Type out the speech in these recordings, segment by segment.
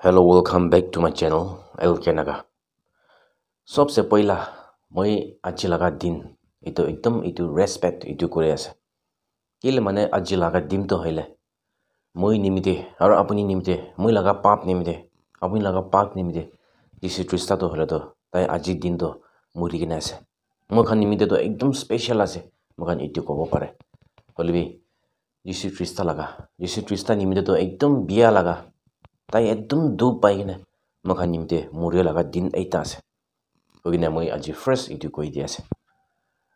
Hello, welcome back to my channel LK Naga. सबसे पहिला মই আজি লাগা দিন itu একদম itu respect itu করে আছে কিলে মানে আজি লাগা দিন তো হইলে মই নিমিতে আর আপনি নিমিতে মই লাগা পাপ নিমিতে আপনি লাগা পাপ নিমিতে যিশু খ্রিস্ট তো হলে তো তাই আজি দিন তো মরি কিনে আছে মোখান নিমিতে তো একদম স্পেশাল আছে মোখান itu কব পারে হলিবি যিশু খ্রিস্ট নিমিতে তো একদম বিয়া লাগা তাই একদম দুখ পাই কিনে মোখান নিমিতে মরিয়া লাগা দিন এইটা আছে গিনে মই আজি ফার্স্ট itu কই দি আছে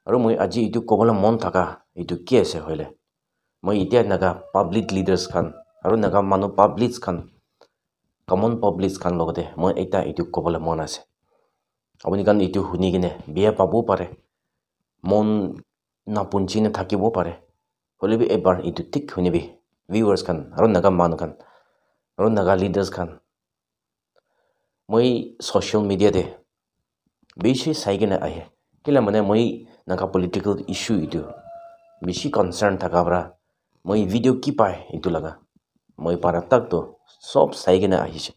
আৰু মই আজি itu কবলে মন থাকা itu কি আছে হইলে মই ইতিয়া নাগা পাব্লিক লিডার্স খান আৰু নাগা মানুহ পাব্লিকস খান কমন পাব্লিকস খান লগতে মই এটা itu কবলে মন আছে আপুনি কান itu শুনি কিনে বিয়া পাবও পাৰে মন নাপুঞ্চিনে থাকিবও পাৰে হলিবি এবাৰ itu ঠিক শুনিবি ভিউয়াৰ্স খান আৰু নাগা মানুহ খান আৰু নাগা লিডার্স খান মই সোশ্যাল মিডিয়াতে বেশি সাইকেনে আহে কিলা মানে মই নাগা পলিটিক্যাল ইস্যু itu বেশি কনসার্ন থাকাবরা মই ভিডিও কি পায় itu লাগা মই পারা তাক তো সব সাইকেনে আহিছে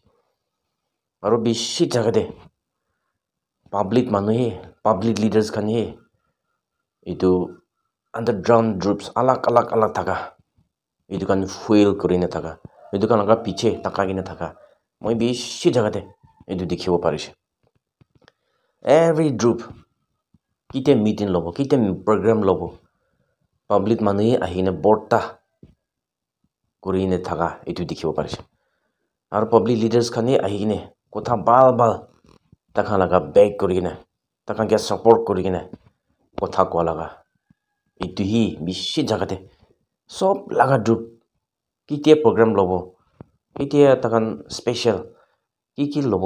আৰু বেশি জায়গাতে পাব্লিক মানুহে পাব্লিক লিডাৰ্স খানে itu আন্ডাৰগ্ৰাউন্ড গ্ৰুপস আলাগ থাকা itu kan ফুয়েল কৰিনে থাকা itu kan আগা পিছে তাকাগিনে থাকা মই বেশি জায়গাতে itu দেখিব পাৰিছে every group কিতে মিটিং লব কিতে প্ৰোগ্ৰাম লব পাব্লিক মানুহে আহিনে বৰ্তা কৰিনে থাকা itu দেখিব পাৰিছে আৰু পাব্লিক লিডাৰ্স খানে আহিনে কথা বাল তাকা লাগা বেক কৰিনে তাকা কে সাপোৰ্ট কৰিনে কথা কোৱা লাগা itu হি বেশি জায়গাতে সব লাগা গ্রুপ কিতে প্রোগ্রাম লব এতিয়া তাকান স্পেশাল কি লব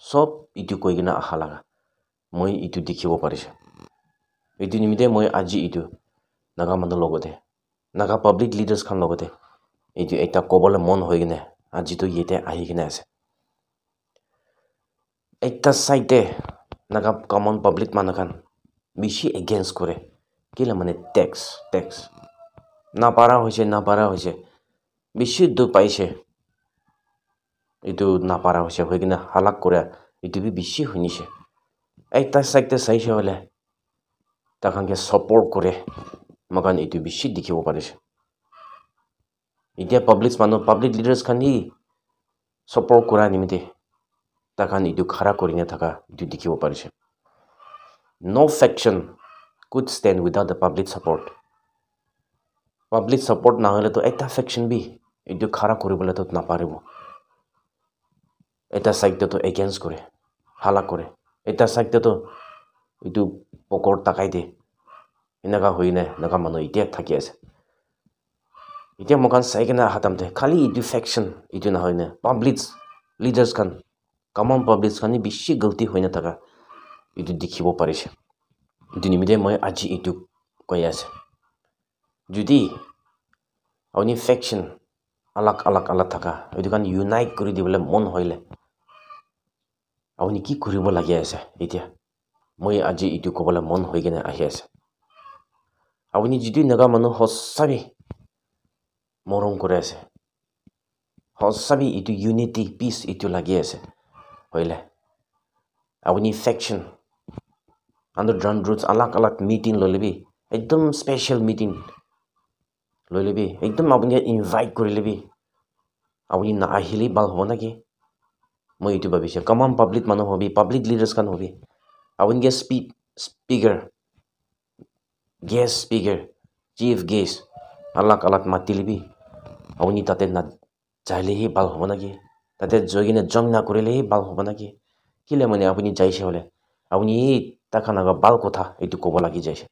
সব itu কৈ কিনা আহা লাগা মই itu দেখিব পাৰিছে itu নিমিতে মই আজি itu নাগা মানুহ লগতে নাগা পাব্লিক লিডার্স খান লগতে itu এটা কবলে মন হৈ কিনে আজি তো ইতে আহি কিনে আছে একটা সাইডে নাগা কমন পাব্লিক মানুহ খান বেশি এগেইনস্ট কৰে কিলা মানে ট্যাক্স না পারা হয়েছে বেশি দুখ পাইছে itu না পারা হয়েছে হৈ কিনে হালাক করে itu বি বেশি শুনিছে একটা সাইডে চাইছে হলে তাকানকে সাপোর্ট করে মগান itu বেশি দেখিব পাৰিছে এতিয়া পাব্লিক লিডাৰ্স খান হি সাপোৰ্ট কৰা নিমিতে তাকান itu খাৰা কৰিনে থাকা itu দেখিব পাৰিছে no faction could stand without the public support না হলে তো একটা faction বি itu খাৰা কৰিবলে তো নাপাৰিব এটা সাইডে তো এগেইনস্ট কৰে হালা কৰে এটা সাইডে তো itu পকৰ তাকাই দে এনেকা হইনে নাগা মানুহ এতিয়া থাকি আছে এতিয়া মকান চাইকেনে হাতামতে খালি itu faction itu না হইনে পাব্লিক লিডার্স খান কমন পাব্লিক খানি বেশি গলতি হইনে থাকা itu দেখিব পাৰিছে itu নিমিতে মই আজি itu কৈ আছে যদি আপুনি faction আলাগ থাকা itu kan unite কৰি দিবলে মন হইলে আপুনি কি কৰিব লাগি আছে এতিয়া মই আজি itu কবলে মন হৈ কিনে আহি আছে আপুনি যদি নাগা মানুহ সঁচাবি মৰম কৰে আছে সঁচাবি itu unity peace itu লাগি আছে হইলে আপুনি faction underground roots আলাগ মিটিং ললিবি একদম স্পেশাল মিটিং ললিবি একদম আপুনি ইনভাইট কৰি লবি আপুনি না আহিলি ভাল হ'ব নাকি মই itu ভাবিছে কমন পাব্লিক মানুহ হবি পাব্লিক লিডার্স খান হবি আপুনি কে স্পিকার চিফ গেস্ট আলাগ মাতি লিবি আপুনি তাতে না যাইলেহি ভাল হ'ব নাকি তাতে জয় কিনে জং না কৰিলেহি ভাল হ'ব নাকি কিলে মানে আপুনি যাইছে হলে আপুনি তাকা নাগা ভাল কথা itu কব লাগি যাইছে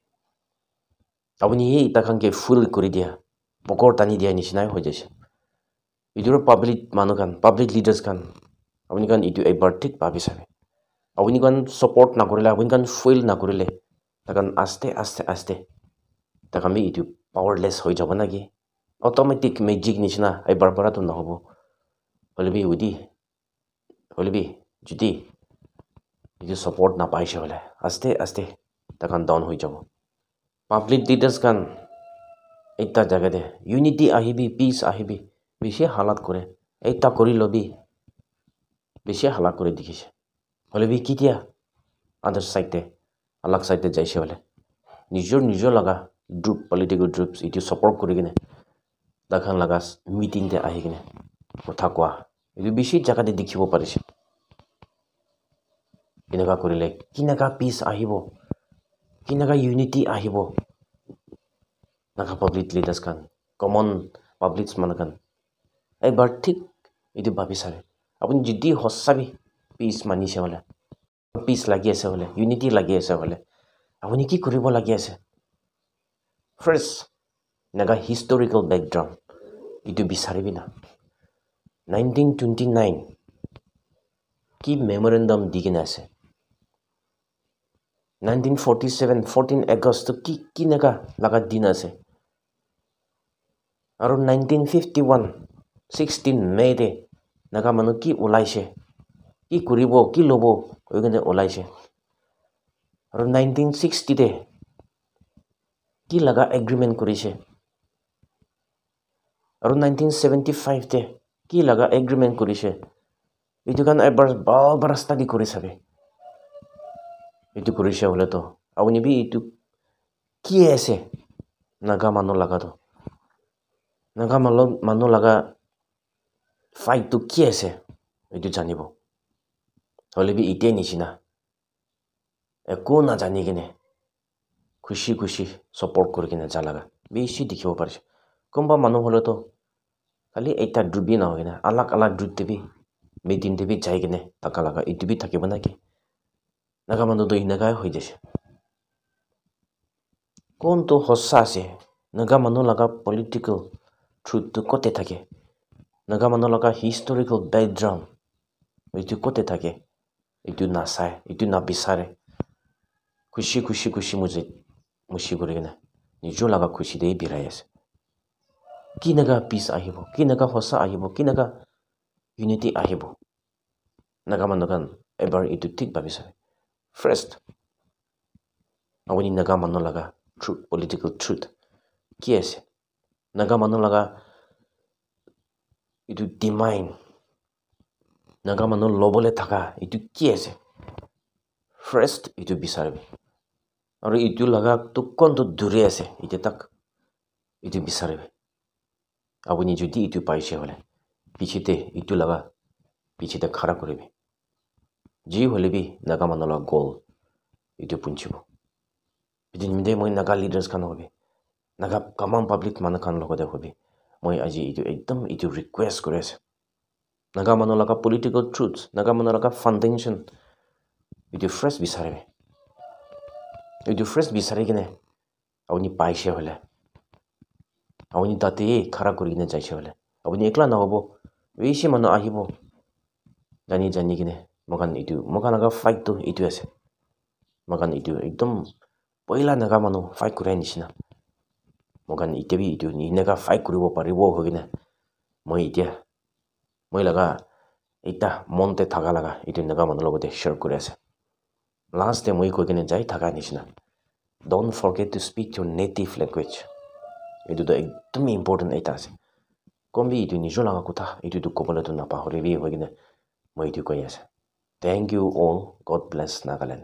আপুনি তাকানকে ফুল কৰি দিয়া পকৰ টানি দিয়া নিচিনাই হৈ যাইছে ইটোৰ পাব্লিক মানুহ খান পাব্লিক লিডাৰ্স খান আপুনি কান itu একবাৰ ঠিক ভাবি চাবে আপুনি কান সাপোৰ্ট না কৰিলে আপুনি কান ফুল না কৰিলে তাকান আস্তে তাকান itu পাওয়াৰলেস হৈ যাব নাকি অটোমেটিক ম্যাজিক নিচিনা একবাৰ পৰা তো নহব হলিবি যদি itu সাপোর্ট না পাইছে হলে আস্তে তাকান ডাউন হৈ যাব পাব্লিক লিডার্স খান একটা জায়গাতে ইউনিটি আহিবি পিস আহিবি বেশি হালাত করে এইটা কৰি লবি বেছি হালা কৰি দেখিছে হলে বি কিতিয়া আদাৰ সাইডে আলাগ সাইডে যাইছে হলে নিজৰ লগা গ্ৰুপ পলিটিকেল গ্ৰুপছ ইটো সাপোৰ্ট কৰি কিনে দাখান লগা মিটিং তে আহি কিনে কথা কোৱা এইটো বেছি জাগাতে দেখিব পাৰিছে এনেকা কৰিলে কিনেকা পিছ আহিব কিনেকা ইউনিটি আহিব নাকা পাব্লিক লিডাৰ্স খান কমন পাব্লিকস মানখান একবাৰ ঠিক এইটো ভাবি চাৰে আপুনি যদি হসাবি পিছ মানিছে হলে পিছ লাগি আছে হলে ইউনিটি লাগি আছে হলে আপুনি কি কৰিব লাগি আছে ফাৰ্ষ্ট নাগা হিষ্টৰিকেল বেকগ্ৰাউণ্ড ইটো বিচাৰিবি না 1929 কি মেমৰেণ্ডাম দি কিনে আছে 1947 14 আগষ্ট কি নাগা লাগা দিন আছে আৰু 1951 16 মে দে নাগা মানুহ কি ওলাইছে কি কৰিব কি ল'ব কৈ কিনে ওলাইছে আৰু 1960 দে কি লাগা এগ্ৰিমেণ্ট কৰিছে আৰু 1975 তে কি লাগা এগ্ৰিমেণ্ট কৰিছে এইটো কাৰণ এবাৰ বাৰ ষ্টাডি কৰি চাবে এইটো কৰিছে হলেতো আপুনি বি এইটো কি আছে নাগা মানুহ লাগাটো নাগা মানুহ লাগা ফাইটটো কি আছে এইটো জানিব হলে বি ইতিয়াই নিচিনা একো নাজানি কিনে খুশি সাপোৰ্ট কৰি কিনে যা লাগা বেছি দেখিব পাৰিছে কোনোবা মানুহ হলেতো খালি এটা ডুবি নহয় না আলাগ ডুব দেবি মিটিং দেবি যাই কিনে থাকা লাগা এইটো বি থাকিব নাকি নাগা মানুহটো এনেকাই হৈ যাইছে কোনটো সঁচা আছে নাগা মানুহ লগা পলিটিকেল ট্ৰুথটো কতে থাকে নাগা মানুহ লগা হিষ্টৰিকেল বেকগ্ৰাউণ্ড এইটো কতে থাকে এইটো নাচায় এইটো নাবিচাৰে খুশি মুচি কৰি কিনে নিজৰ লগা খুশি দেই বিৰাই আছে কি নাগা পিছ আহিব কি নাগা সঁচা আহিব কি নাগা ইউনিটি আহিব নাগা মানুহ খান এবাৰ এইটো ঠিক ভাবিছে ফাৰ্ষ্ট আপুনি নাগা মানুহ লগা ট্ৰুথ পলিটিকেল ট্ৰুথ কি আছে নাগা মানুহ লগা এইটো ডিমাইণ্ড নাগা মানুহ ল'বলৈ থাকা এইটো কি আছে ফাৰ্ষ্ট এইটো বিচাৰিবি আৰু এইটো লগাটো কোনটো দূৰে আছে এতিয়া তাক এইটো বিচাৰিবি আপুনি যদি এইটো পাইছে হলে পিছতে এইটো লগা পিছতে খাৰা কৰিবি যি হলে বি নাগা মানুহ লগা গল এইটো পুঞ্চিব এদিন মই নাগা লিডাৰ্স খান হবি নাগা কমন পাব্লিক মানুহ খান লগতে হবি মই আজি এইটো একদম এইটো ৰিকুৱেষ্ট কৰি আছে নাগা মানুহ লগা পলিটিকেল ট্ৰুথ নাগা মানুহ লগা ফাউণ্ডেশ্যন এইটো ফ্ৰেছ বিচাৰিবি এইটো ফ্ৰেছ বিচাৰি কিনে আপুনি পাইছে হলে আপুনি তাতে খাৰা কৰি কিনে যাইছে হলে আপুনি একলা নহ'ব বেছি মানুহ আহিব জানি কিনে মকান লগা ফাইটটো এইটো আছে মকান এইটো একদম পহিলা নাগা মানুহ ফাইট কৰাই নিচিনা মকান এতিয়া বি এইটো এনেকা ফাইট কৰিব পাৰিব হৈ কিনে মই লগা এটা মনতে থাকা লগা এইটো নাগা মানুহ লগতে শ্বেয়াৰ কৰি আছে লাষ্ট ডে মই কৈ কিনে যাই থাকা নিচিনা don't forget to speak your native language এইটোতো একদম ইম্পৰ্টেণ্ট এটা আছে কমবি এইটো নিজৰ লগা কথা এইটোতো ক'বলৈতো নাপাহৰিবি হৈ কিনে মই এইটো কৈ আছে thank you all god bless Nagaland